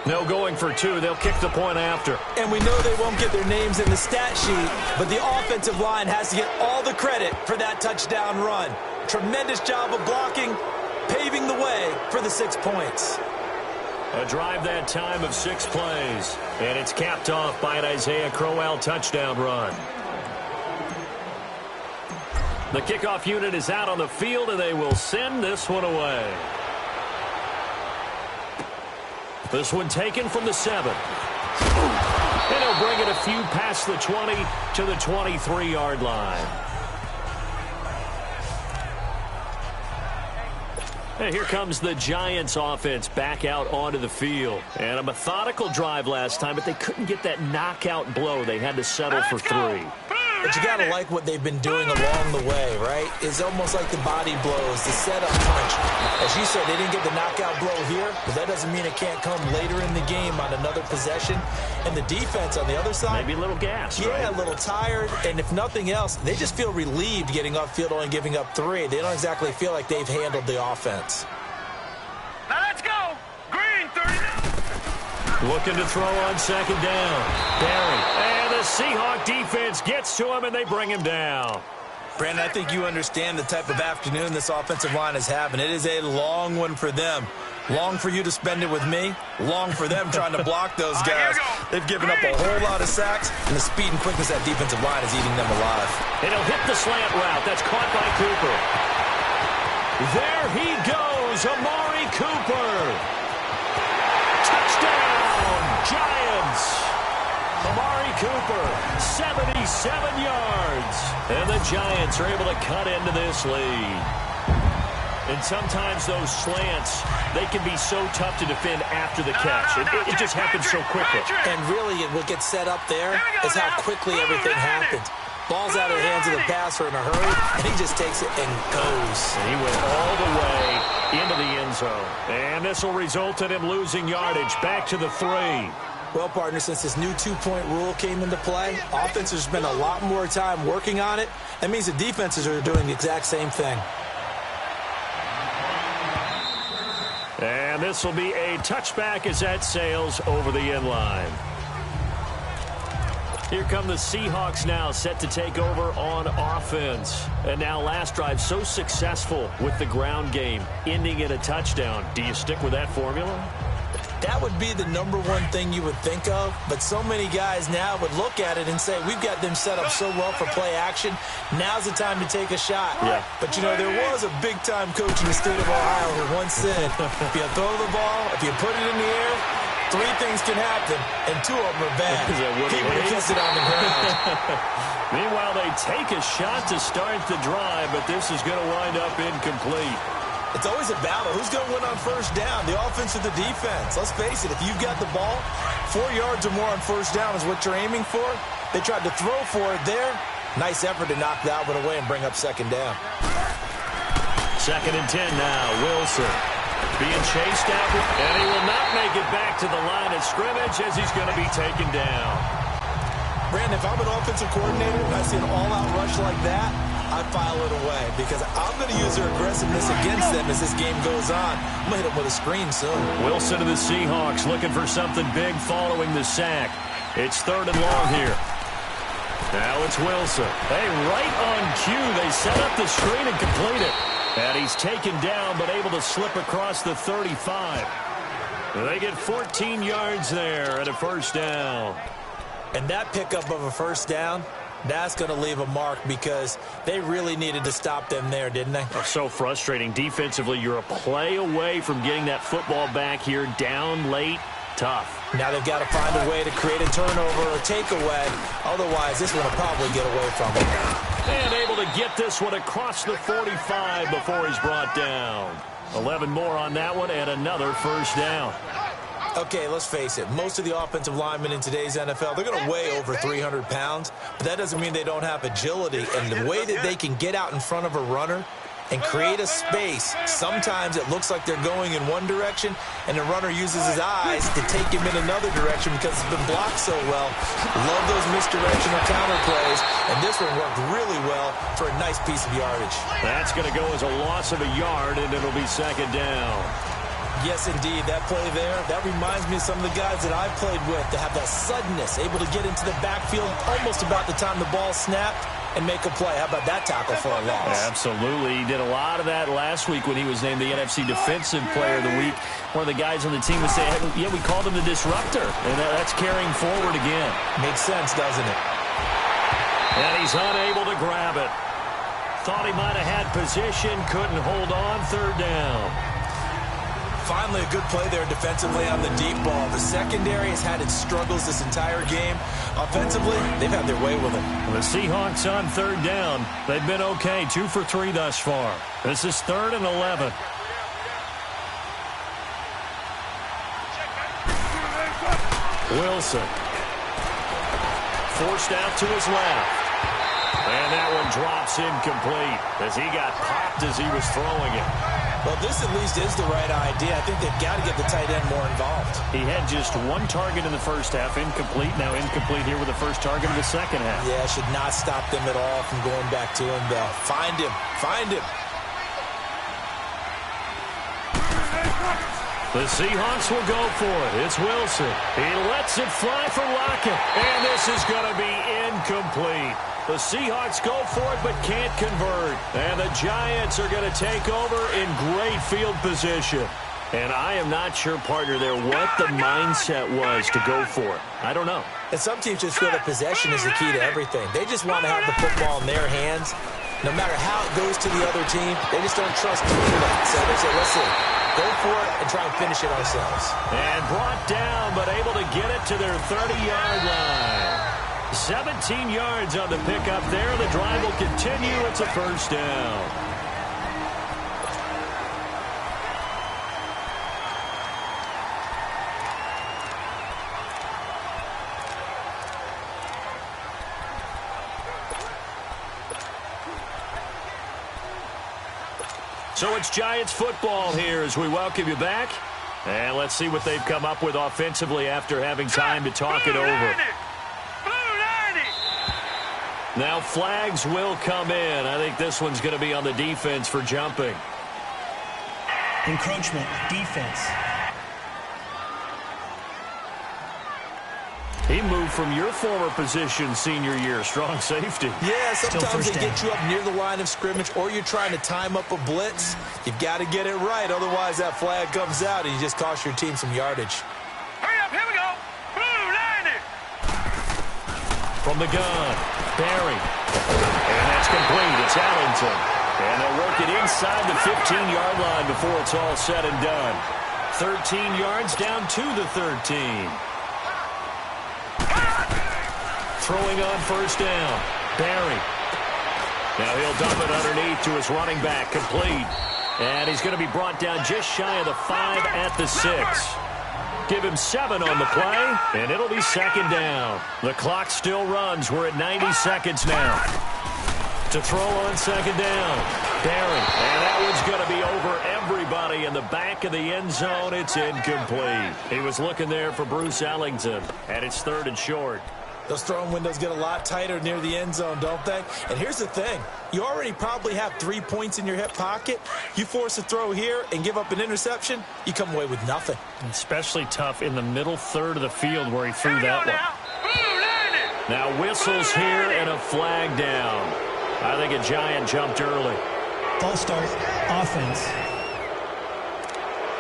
No going for 2. They'll kick the point after. And we know they won't get their names in the stat sheet, but the offensive line has to get all the credit for that touchdown run. Tremendous job of blocking, paving the way for the 6 points. A drive that time of 6 plays. And it's capped off by an Isaiah Crowell touchdown run. The kickoff unit is out on the field, and they will send this one away. This one taken from the 7. And he'll bring it a few past the 20 to the 23-yard line. And here comes the Giants offense back out onto the field. And a methodical drive last time, but they couldn't get that knockout blow. They had to settle for 3. But you got to like what they've been doing along the way, right? It's almost like the body blows, the setup punch. As you said, they didn't get the knockout blow here, but that doesn't mean it can't come later in the game on another possession. And the defense on the other side, maybe a little gas, yeah, right? A little tired. And if nothing else, they just feel relieved getting upfield, only giving up 3. They don't exactly feel like they've handled the offense. Now let's go. Green, 39. Looking to throw on second down. Barry. And the Seahawk defense gets to him, and they bring him down. Brandon, I think you understand the type of afternoon this offensive line is having. It is a long one for them. Long for you to spend it with me. Long for them trying to block those guys. They've given up a whole lot of sacks, and the speed and quickness of that defensive line is eating them alive. And he'll hit the slant route. That's caught by Cooper. There he goes, Amari Cooper. Touchdown, Giants. Amari Cooper, 77 yards. And the Giants are able to cut into this lead. And sometimes those slants, they can be so tough to defend after the catch. It just happens so quickly. And really, what gets set up there is how quickly everything happens. Ball's out of the hands of the passer in a hurry, and he just takes it and goes. He went all the way into the end zone. And this will result in him losing yardage. Back to the 3. Well, partner, since this new 2-point rule came into play, offenses spend a lot more time working on it. That means the defenses are doing the exact same thing. And this will be a touchback as that sails over the end line. Here come the Seahawks now, set to take over on offense. And now last drive so successful with the ground game, ending in a touchdown. Do you stick with that formula? That would be the number one thing you would think of, but so many guys now would look at it and say, we've got them set up so well for play action, now's the time to take a shot. Yeah. But, you know, there was a big-time coach in the state of Ohio who once said, if you throw the ball, if you put it in the air, 3 things can happen, and 2 of them are bad. He would have kept it on the ground. Meanwhile, they take a shot to start the drive, but this is going to wind up incomplete. It's always a battle. Who's going to win on first down, the offense or the defense? Let's face it, if you've got the ball, 4 yards or more on first down is what you're aiming for. They tried to throw for it there. Nice effort to knock that one away and bring up second down. 2nd and 10 now. Wilson being chased after, and he will not make it back to the line of scrimmage as he's going to be taken down. Brandon, if I'm an offensive coordinator and I see an all-out rush like that, I file it away because I'm going to use their aggressiveness against them as this game goes on. I'm going to hit them with a screen soon. Wilson to the Seahawks looking for something big following the sack. It's 3rd and long here. Now it's Wilson. Hey, right on cue, they set up the screen and complete it. And he's taken down but able to slip across the 35. They get 14 yards there and a first down. And that pickup of a first down, that's going to leave a mark because they really needed to stop them there, didn't they? Oh, so frustrating. Defensively, you're a play away from getting that football back here down late. Tough. Now they've got to find a way to create a turnover or takeaway. Otherwise, this one will probably get away from them. And able to get this one across the 45 before he's brought down. 11 more on that one and another first down. Okay, let's face it. Most of the offensive linemen in today's NFL, they're going to weigh over 300 pounds, but that doesn't mean they don't have agility. And the way that they can get out in front of a runner and create a space, sometimes it looks like they're going in one direction, and the runner uses his eyes to take him in another direction because it's been blocked so well. Love those misdirectional counter plays, and this one worked really well for a nice piece of yardage. That's going to go as a loss of a yard, and it'll be 2nd down. Yes, indeed. That play there, that reminds me of some of the guys that I've played with to have that suddenness, able to get into the backfield almost about the time the ball snapped and make a play. How about that tackle for a loss? Absolutely. He did a lot of that last week when he was named the NFC Defensive Player of the Week. One of the guys on the team would say, yeah, we called him the disruptor. And that's carrying forward again. Makes sense, doesn't it? And he's unable to grab it. Thought he might have had position, couldn't hold on. 3rd down. Finally, a good play there defensively on the deep ball. The secondary has had its struggles this entire game. Offensively, they've had their way with it. The Seahawks on 3rd down. They've been okay, 2 for 3 thus far. This is 3rd and 11. Wilson. Forced out to his left. And that one drops incomplete as he got popped as he was throwing it. Well, this at least is the right idea. I think they've got to get the tight end more involved. He had just 1 target in the first half, incomplete. Now incomplete here with the first target of the second half. Yeah, should not stop them at all from going back to him, though. Find him. Find him. The Seahawks will go for it. It's Wilson. He lets it fly for Lockett. And this is going to be incomplete. The Seahawks go for it but can't convert. And the Giants are going to take over in great field position. And I am not sure, partner, there what the mindset was to go for it. I don't know. And some teams just feel that possession is the key to everything. They just want to have the football in their hands. No matter how it goes to the other team, they just don't trust that. So they say, listen, go for it and try and finish it ourselves. And brought down, but able to get it to their 30-yard line. 17 yards on the pickup there. The drive will continue. It's a first down. So it's Giants football here as we welcome you back. And let's see what they've come up with offensively after having time to talk it over. Now flags will come in. I think this one's going to be on the defense for jumping. Encroachment, defense. He moved from your former position senior year, strong safety. Yeah, sometimes they get you up near the line of scrimmage or you're trying to time up a blitz. You've got to get it right, otherwise that flag comes out and you just cost your team some yardage. Hurry up, here we go. Blue line it. From the gun, Barry. And that's complete. It's Allington. And they'll work it inside the 15-yard line before it's all said and done. 13 yards down to the 13. Throwing on first down, Barry. Now he'll dump it underneath to his running back, complete. And he's going to be brought down just shy of the 5 at the 6. Give him 7 on the play, and it'll be second down. The clock still runs. We're at 90 seconds now. To throw on second down, Barry. And that one's going to be over everybody in the back of the end zone. It's incomplete. He was looking there for Bruce Ellington, and it's 3rd and short. Those throwing windows get a lot tighter near the end zone, don't they? And here's the thing. You already probably have 3 points in your hip pocket. You force a throw here and give up an interception, you come away with nothing. Especially tough in the middle third of the field where he threw that one. Now whistles here and a flag down. I think a Giant jumped early. False start, offense.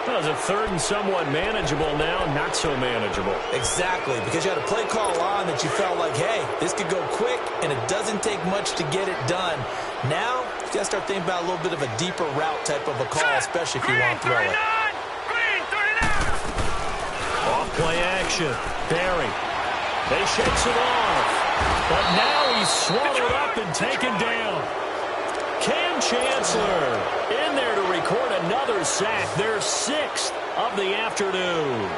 Well, it's a 3rd and somewhat manogeable now, not so manageable. Exactly, because you had a play call on that you felt like, hey, this could go quick, and it doesn't take much to get it done. Now, you got to start thinking about a little bit of a deeper route type of a call, especially if you want to throw it. Off play action, Barry. They shakes it off, but now he's swallowed up and taken down. Cam Chancellor in there to record another sack, their 6th of the afternoon.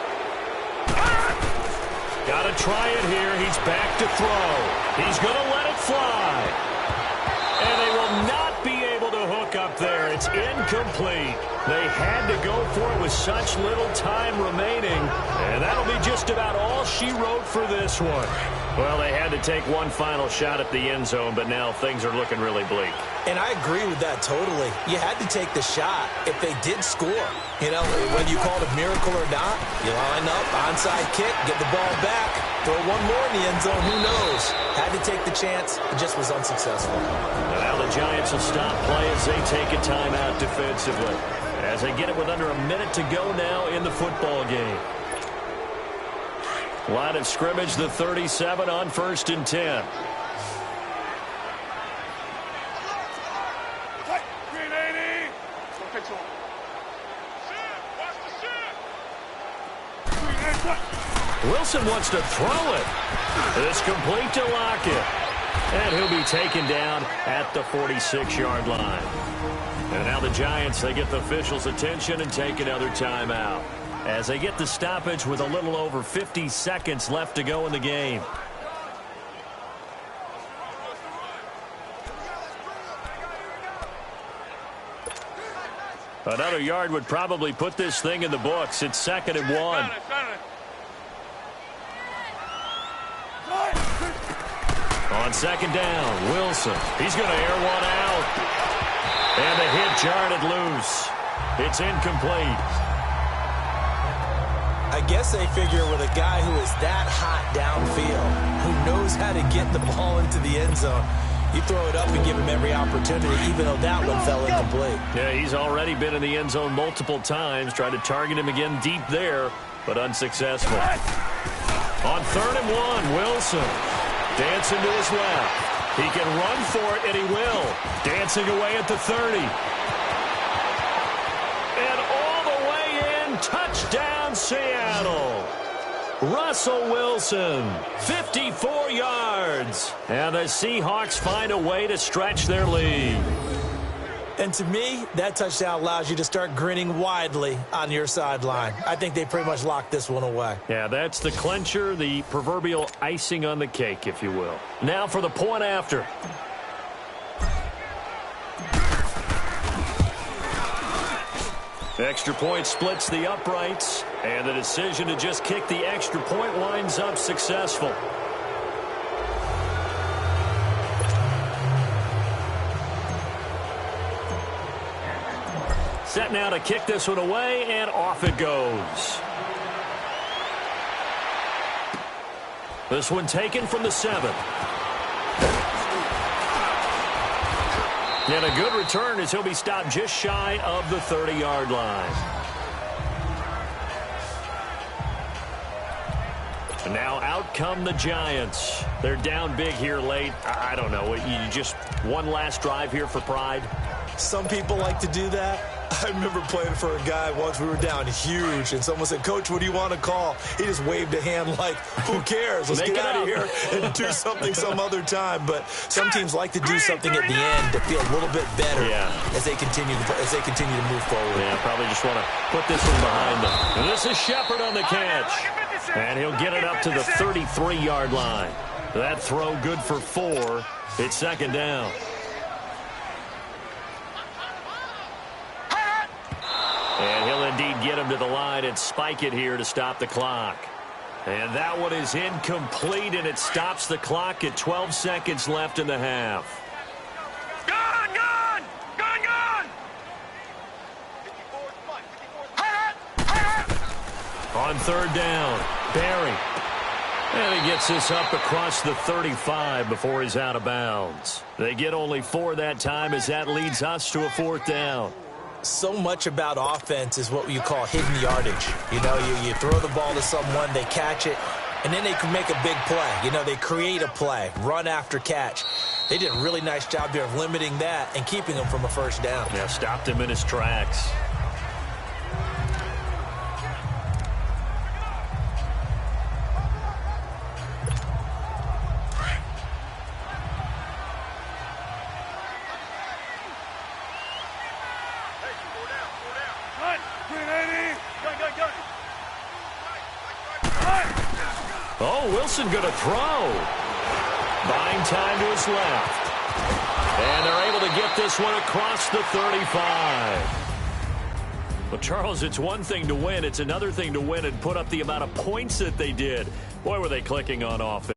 Got to try it here. He's back to throw. He's going to let it fly. And they will not be able to hook up there. It's incomplete. They had to go for it with such little time remaining. And that'll be just about all she wrote for this one. Well, they had to take one final shot at the end zone, but now things are looking really bleak. And I agree with that totally. You had to take the shot if they did score. You know, whether you call it a miracle or not, you line up, onside kick, get the ball back, throw one more in the end zone, who knows? Had to take the chance, it just was unsuccessful. Now the Giants will stop play as they take a timeout defensively. As they get it with under a minute to go now in the football game. Line of scrimmage, the 37 on 1st and 10. Wilson wants to throw it. It's complete to Lockett. And he'll be taken down at the 46-yard line. And now the Giants, they get the officials' attention and take another timeout as they get the stoppage with a little over 50 seconds left to go in the game. Another yard would probably put this thing in the books. It's 2nd and 1. On second down, Wilson. He's going to air one out. And the hit jarred it loose. It's incomplete. I guess they figure with a guy who is that hot downfield, who knows how to get the ball into the end zone, you throw it up and give him every opportunity, even though that one fell incomplete. Yeah, he's already been in the end zone multiple times, tried to target him again deep there, but unsuccessful. On 3rd and 1, Wilson dancing to his left. He can run for it, and he will. Dancing away at the 30. And all the way in, touchdown Seattle. Russell Wilson, 54 yards. And the Seahawks find a way to stretch their lead. And to me, that touchdown allows you to start grinning widely on your sideline. I think they pretty much locked this one away. Yeah, that's the clincher, the proverbial icing on the cake, if you will. Now for the point after. Extra point splits the uprights, and the decision to just kick the extra point winds up successful. Set now to kick this one away, and off it goes. This one taken from the 7. And a good return as he'll be stopped just shy of the 30-yard line. And now out come the Giants. They're down big here late. I don't know. You just one last drive here for pride? Some people like to do that. I remember playing for a guy once. We were down huge, and someone said, "Coach, what do you want to call?" He just waved a hand like, who cares? Let's get out of here and do something some other time. But some teams like to do something at the end to feel a little bit better as they continue to move forward. Yeah, probably just want to put this one behind them. And this is Shepard on the catch. And he'll get it up to the 33-yard line. That throw good for 4. It's second down. And he'll indeed get him to the line and spike it here to stop the clock. And that one is incomplete, and it stops the clock at 12 seconds left in the half. Gone, gone! Gone, gone! On third down, Barry. And he gets this up across the 35 before he's out of bounds. They get only 4 that time as that leads us to a 4th down. So much about offense is what you call hidden yardage. You know, you throw the ball to someone, they catch it, and then they can make a big play. You know, they create a play, run after catch. They did a really nice job there of limiting that and keeping him from a first down. Yeah, stopped him in his tracks. Oh, Wilson going to throw. Buying time to his left. And they're able to get this one across the 35. Well, Charles, it's one thing to win. It's another thing to win and put up the amount of points that they did. Boy, were they clicking on offense.